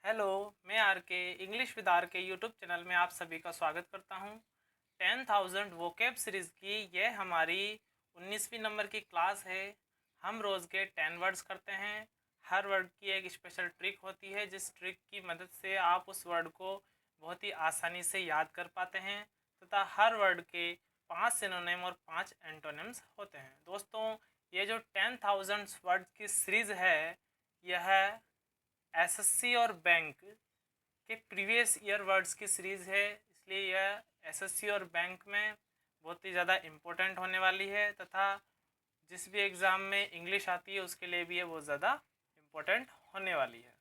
Hello, मैं are के English with are के यूट्यूब चैनल में आप सभी का स्वागत करता हूँ। 10,000 वोकैब सीरीज़ की यह हमारी 19वीं नंबर की क्लास है। हम रोज़ के 10 वर्ड्स करते हैं। हर वर्ड की एक स्पेशल ट्रिक होती है, जिस ट्रिक की मदद से आप उस वर्ड को बहुत ही आसानी से याद कर पाते हैं तथा हर वर्ड के 5 सिनोनिम और 5 एंटोनिम्स होते हैं। दोस्तों, ये जो 10,000 वर्ड की सीरीज़ है, यह एसएससी और बैंक के प्रीवियस ईयर वर्ड्स की सीरीज़ है, इसलिए यह एसएससी और बैंक में बहुत ही ज़्यादा इम्पोर्टेंट होने वाली है तथा जिस भी एग्ज़ाम में इंग्लिश आती है उसके लिए भी ये बहुत ज़्यादा इम्पोर्टेंट होने वाली है।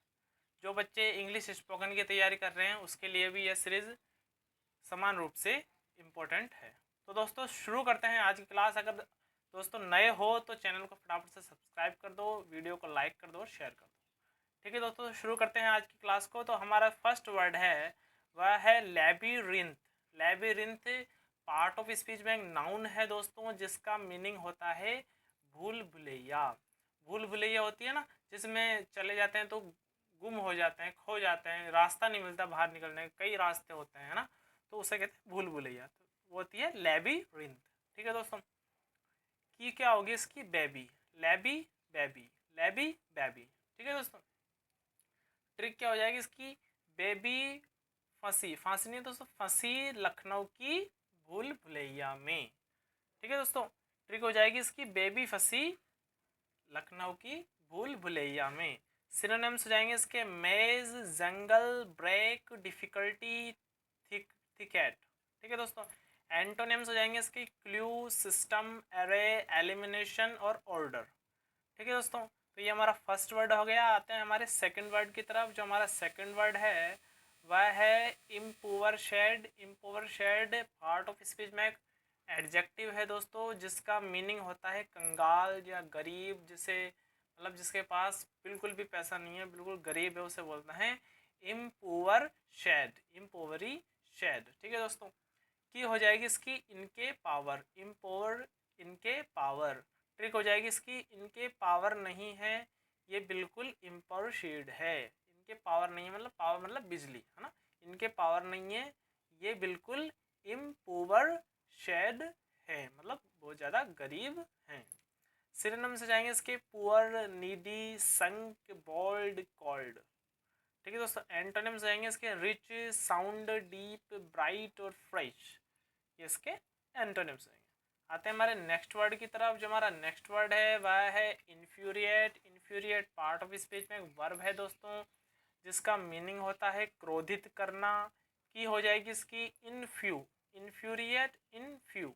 जो बच्चे इंग्लिश स्पोकन की तैयारी कर रहे हैं उसके लिए भी यह सीरीज़ समान रूप से इम्पोर्टेंट है। तो दोस्तों, शुरू करते हैं आज की क्लास। अगर दोस्तों नए हो तो चैनल को फटाफट से सब्सक्राइब कर दो, वीडियो को लाइक कर दो और शेयर कर दो। ठीक है दोस्तों, तो शुरू करते हैं आज की क्लास को। तो हमारा फर्स्ट वर्ड है, वह है labyrinth. Labyrinth part of speech में एक नाउन है दोस्तों, जिसका मीनिंग होता है भूल भुलैया। भूल भुलैया होती है ना, जिसमें चले जाते हैं तो गुम हो जाते हैं, खो जाते हैं, रास्ता नहीं मिलता बाहर निकलने के, कई रास्ते होते हैं ना, तो उसे कहते हैं भूल भुलैया। तो वो होती है लैबिरिंथ। ठीक है दोस्तों, की क्या होगी इसकी? बेबी। लैबी बेबी, लैबी बेबी। ठीक है दोस्तों, ट्रिक क्या हो जाएगी इसकी? बेबी फंसी, फांसी नहीं दोस्तों, फंसी लखनऊ की भूल भुलैया में। ठीक है दोस्तों, ट्रिक हो जाएगी इसकी बेबी फंसी लखनऊ की भूल भुलैया में। सिनोनिम्स हो जाएंगे इसके मेज, जंगल, ब्रेक, डिफिकल्टी, थिक, थिकेट। ठीक है दोस्तों, एंटोनिम्स हो जाएंगे इसके क्लू, सिस्टम, एरे, एलिमिनेशन और ऑर्डर। ठीक है दोस्तों, तो ये हमारा फर्स्ट वर्ड हो गया। आते हैं हमारे सेकंड वर्ड की तरफ। जो हमारा सेकंड वर्ड है वह है impoverished. Impoverished part of speech में एक एडजेक्टिव है दोस्तों, जिसका मीनिंग होता है कंगाल या गरीब, जिसे मतलब जिसके पास बिल्कुल भी पैसा नहीं है, बिल्कुल गरीब है, उसे बोलते हैं इम्पूवर शेड, इम्पोवरी शेड। ठीक है दोस्तों, की हो जाएगी इसकी इनके पावर, इम्पोवर, इनके पावर। ट्रिक हो जाएगी इसकी इनके पावर नहीं है, ये बिल्कुल इम्पॉर्शीड है। इनके पावर नहीं है मतलब पावर मतलब बिजली है ना, इनके पावर नहीं है, ये बिल्कुल इम्पोवर शेड है, मतलब बहुत ज़्यादा गरीब हैं। सिनोनिम से जाएंगे इसके पुअर, नीडी, संक, बोल्ड, कॉल्ड। ठीक है दोस्तों, एंटोनिम्स जाएंगे इसके रिच, साउंड, डीप, ब्राइट और फ्रेश। ये इसके एंटोनिम्स हैं। आते हैं हमारे नेक्स्ट वर्ड की तरफ। जो हमारा नेक्स्ट वर्ड है वह है infuriate. Infuriate part of speech में एक वर्ब है दोस्तों, जिसका मीनिंग होता है क्रोधित करना। की हो जाएगी इसकी इनफ्यू, इन्फ्यूरिएट, इनफ्यू।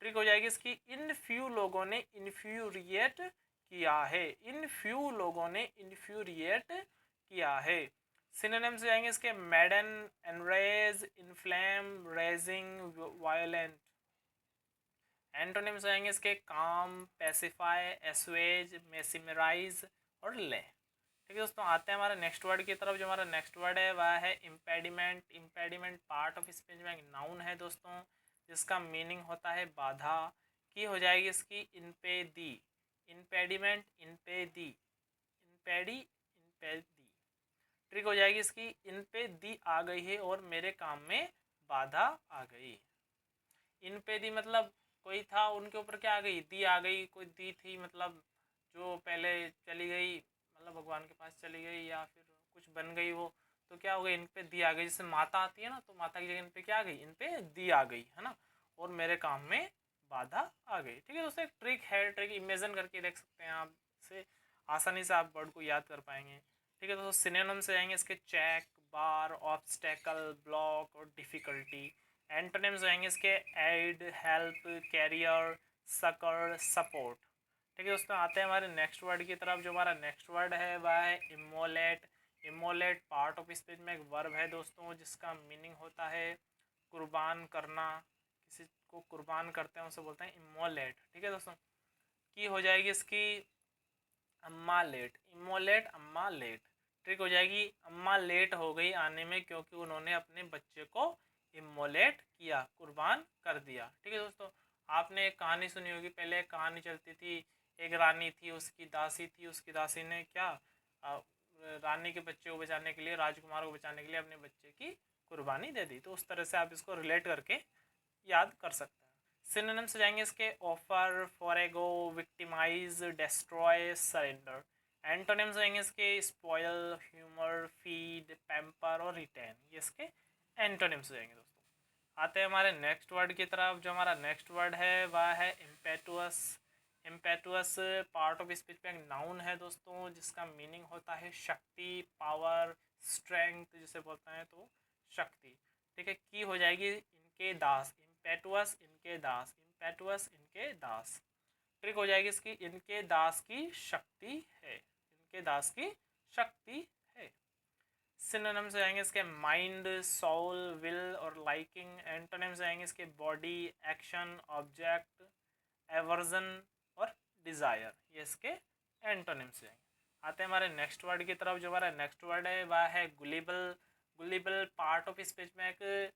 ट्रिक हो जाएगी इसकी इन फ्यू लोगों ने इन्फ्यूरिएट किया है, इन फ्यू लोगों ने इन्फ्यूरिएट किया है। सिनोनिम्स जाएंगे इसके मैडन, enrage, inflame, raising, violent. Antonyms आएंगे इसके काम, पैसिफाई, एसवेज, मेसिमराइज और ले। ठीक है दोस्तों, आते हैं हमारे नेक्स्ट वर्ड की तरफ। जो हमारा नेक्स्ट वर्ड है वह है impediment. Impediment part of speech में एक नाउन है दोस्तों, जिसका मीनिंग होता है बाधा। की हो जाएगी इसकी इनपेदी, इम्पेडिमेंट, इनपेदी, इनपेडी, इनपेदी। ट्रिक हो जाएगी इसकी इन पे दी आ गई है और मेरे काम में बाधा आ गई। इन पे दी मतलब कोई था, उनके ऊपर क्या आ गई? दी आ गई। कोई दी थी मतलब जो पहले चली गई, मतलब भगवान के पास चली गई या फिर कुछ बन गई वो, तो क्या हो गई? इन पे दी आ गई। जैसे माता आती है ना, तो माता की जगह इन पे क्या आ गई? इन पे दी आ गई है ना, और मेरे काम में बाधा आ गई। ठीक है दोस्तों, एक ट्रिक है, ट्रिक इमेजिन करके देख सकते हैं आप, से आसानी से आप वर्ड को याद कर पाएंगे। ठीक है दोस्तों, सिनोनिम से आएंगे इसके चेक, बार, ऑब्स्टेकल, ब्लॉक और डिफ़िकल्टी। एंटोनिम्स आएंगे इसके aid, help, carrier, succour, support. ठीक है दोस्तों, आते हैं हमारे नेक्स्ट वर्ड की तरफ। जो हमारा नेक्स्ट वर्ड है वह है immolate. Immolate part of speech में एक वर्ब है दोस्तों, जिसका मीनिंग होता है कुर्बान करना। किसी को कुर्बान करते हैं उसे बोलते हैं इमोलेट। ठीक है दोस्तों, की हो जाएगी इसकी अम्मा लेट, इमोलेट, अम्मा लेट। ट्रिक हो जाएगी अम्मा लेट हो गई आने में, क्योंकि उन्होंने अपने बच्चे को इमोलेट किया, कुर्बान कर दिया। ठीक है दोस्तों, आपने एक कहानी सुनी होगी, पहले एक कहानी चलती थी, एक रानी थी, उसकी दासी थी, उसकी दासी ने क्या रानी के बच्चे को बचाने के लिए, राजकुमार को बचाने के लिए अपने बच्चे की कुर्बानी दे दी। तो उस तरह से आप इसको रिलेट करके याद कर सकते हैं। सिनोनिम्स हो जाएंगे इसके offer, forego, victimise, destroy, surrender. Antonyms हो जाएंगे इसके स्पॉयल, ह्यूमर, फीड, पैम्पर और रिटेन। ये इसके एंटोनिम्स हो जाएंगे दोस्तों। आते हैं हमारे नेक्स्ट वर्ड की तरफ। जो हमारा नेक्स्ट वर्ड है वह है इम्पेटुअस। इम्पेटुअस पार्ट ऑफ स्पीच में एक नाउन है दोस्तों, जिसका मीनिंग होता है शक्ति, पावर, स्ट्रेंथ, जिसे बोलते हैं तो शक्ति। ठीक है, की हो जाएगी इनके दास, इम्पेटुअस इनके दास, इम्पेटुअस इनके दास। ट्रिक हो जाएगी इसकी इनके दास की शक्ति है, इनके दास की शक्ति है। सिनोनिम्स आएंगे इसके माइंड, सोल, विल और लाइकिंग। एंटोनिम्स आएंगे इसके बॉडी, एक्शन, ऑब्जेक्ट, एवर्जन और डिज़ायर। ये इसके एंटोनिम्स आएंगे। आते हैं हमारे नेक्स्ट वर्ड की तरफ। जो हमारा नेक्स्ट वर्ड है वह है गुलिबल। गुलिबल पार्ट ऑफ स्पीच में एक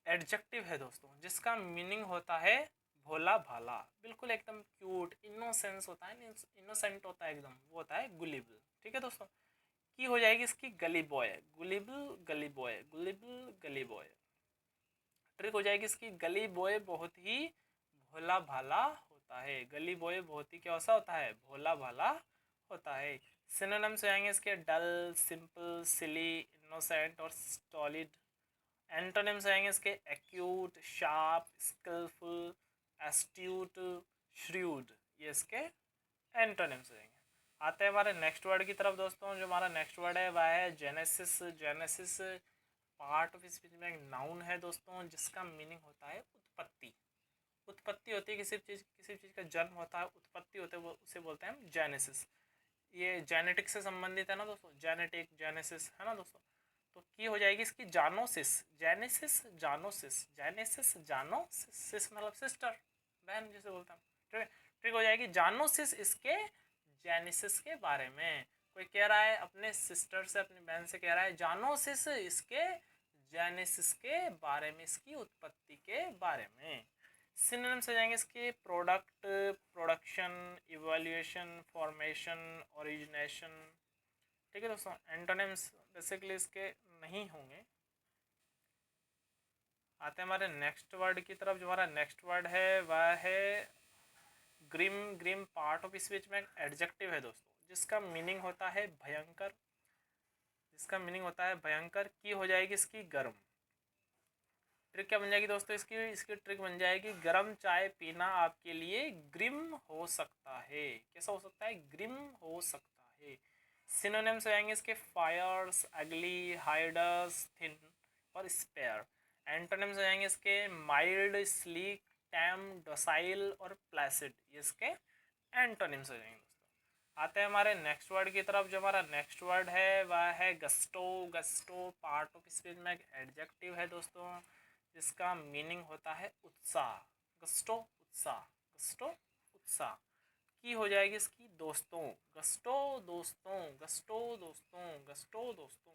एडजेक्टिव है दोस्तों, जिसका मीनिंग होता है भोला भाला, बिल्कुल एकदम क्यूट, इनोसेंस होता है, इनोसेंट होता है एकदम, वो होता है गुलिबल। ठीक है दोस्तों, की हो जाएगी इसकी गली बॉय, गुलिबल गली बॉय, गुलिबल गली बॉय। ट्रिक हो जाएगी इसकी गली बॉय बहुत ही भोला भाला होता है, गली बॉय बहुत ही क्या सा होता है, भोला भाला होता है। सिनोनिम्स आएंगे इसके डल, सिंपल, सिली, इनोसेंट और स्टॉलिड। एंटोनिम्स आएंगे इसके acute, sharp, skilful, astute, shrewd. ये इसके एंटोनिम्स आएंगे। आते हैं हमारे नेक्स्ट वर्ड की तरफ दोस्तों। जो हमारा नेक्स्ट वर्ड है वह है genesis. Genesis part of speech में एक नाउन है दोस्तों, जिसका मीनिंग होता है उत्पत्ति। उत्पत्ति होती है किसी चीज़ का जन्म होता है, उत्पत्ति होते है, वो उसे बोलते हैं हम जेनेसिस। ये जेनेटिक से संबंधित है ना दोस्तों, जेनेटिक, जेनेसिस है ना दोस्तों। तो की हो जाएगी इसकी जानोसिस, जेनेसिस जानोसिस, जेनेसिस जानोसिस मतलब सिस्टर, बहन जिसे बोलते हैं। ठीक है, ठीक हो जाएगी जानोसिस इसके जेनेसिस के बारे में। कोई कह रहा है अपने सिस्टर से, अपनी बहन से कह रहा है जानोसिस इसके जेनेसिस के बारे में, इसकी उत्पत्ति के बारे में। सिनोनिम्स से जाएंगे इसके product, production, evaluation, formation, origination. ठीक है दोस्तों, एंटोनिम्स बेसिकली इसके नहीं होंगे। आते हैं हमारे नेक्स्ट वर्ड की तरफ। जो हमारा नेक्स्ट वर्ड है वह है grim. Grim part of speech में एडजेक्टिव है दोस्तों, जिसका मीनिंग होता है भयंकर, जिसका मीनिंग होता है भयंकर। की हो जाएगी इसकी गर्म। ट्रिक क्या बन जाएगी दोस्तों इसकी, इसकी ट्रिक बन जाएगी गर्म चाय पीना आपके लिए ग्रिम हो सकता है। कैसा हो सकता है, ग्रिम हो सकता है। सिनोनिम्स आएंगे इसके फायर्स, अगली, हाइडर्स, थिन और स्पेयर। एंटोनिम्स आएंगे इसके माइल्ड, स्लीक, टैम, डोसाइल और प्लेसिड। ये इसके एंटोनिम्स हो जाएंगे दोस्तों। आते हैं हमारे नेक्स्ट वर्ड की तरफ। जो हमारा नेक्स्ट वर्ड है वह है gusto. Gusto part of speech में एक एडजेक्टिव है दोस्तों, जिसका मीनिंग होता है उत्साह। गस्टो उत्साह, गस्टो उत्साह। की हो जाएगी इसकी दोस्तों, गस्टो दोस्तों, गस्टो दोस्तों, गस्टो दोस्तों।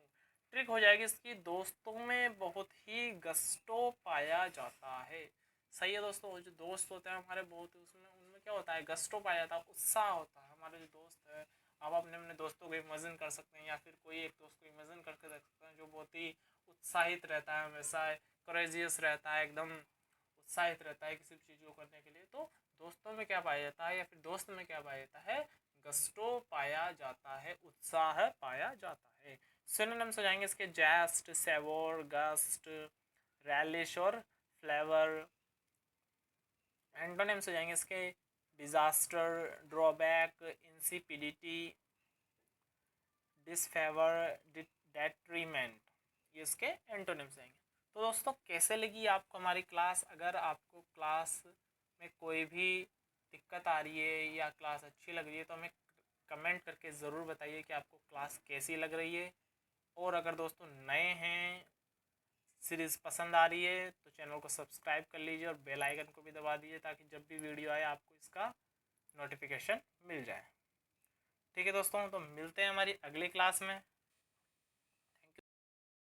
ट्रिक हो जाएगी इसकी दोस्तों में बहुत ही गस्टो पाया जाता है। सही है दोस्तों, जो दोस्त होते हैं हमारे बहुत, उसमें उनमें क्या होता है, गस्टो पाया जाता है, उत्साह होता है। हमारे जो दोस्त है, आप अपने अपने दोस्तों को इमेजिन कर सकते हैं, या फिर कोई एक दोस्त को इमेजिन करके देख सकते हैं जो बहुत ही उत्साहित रहता है, हमेशा करेजियस रहता है, एकदम उत्साहित रहता है किसी भी चीज़ को करने के लिए। तो दोस्तों में क्या पाया जाता है, या फिर दोस्त में क्या पाया जाता है, गस्टो पाया जाता है, उत्साह पाया जाता है। सिनोनिम्स हो जाएंगे इसके जेस्ट, सेवोर, गस्ट, रैलिश और फ्लेवर। एंटोनिम्स हो जाएंगे इसके डिजास्टर, ड्रॉबैक, इंसिपिडिटी, डिसफेवर, डेट्रीमेंट। ये इसके एंटोनिम्स आएंगे। तो दोस्तों कैसे लगी आपको हमारी क्लास? अगर आपको क्लास में कोई भी दिक्कत आ रही है या क्लास अच्छी लग रही है तो हमें कमेंट करके ज़रूर बताइए कि आपको क्लास कैसी लग रही है। और अगर दोस्तों नए हैं, सीरीज़ पसंद आ रही है तो चैनल को सब्सक्राइब कर लीजिए और बेल आइकन को भी दबा दीजिए, ताकि जब भी वीडियो आए आपको इसका नोटिफिकेशन मिल जाए। ठीक है दोस्तों, तो मिलते हैं हमारी अगली क्लास में।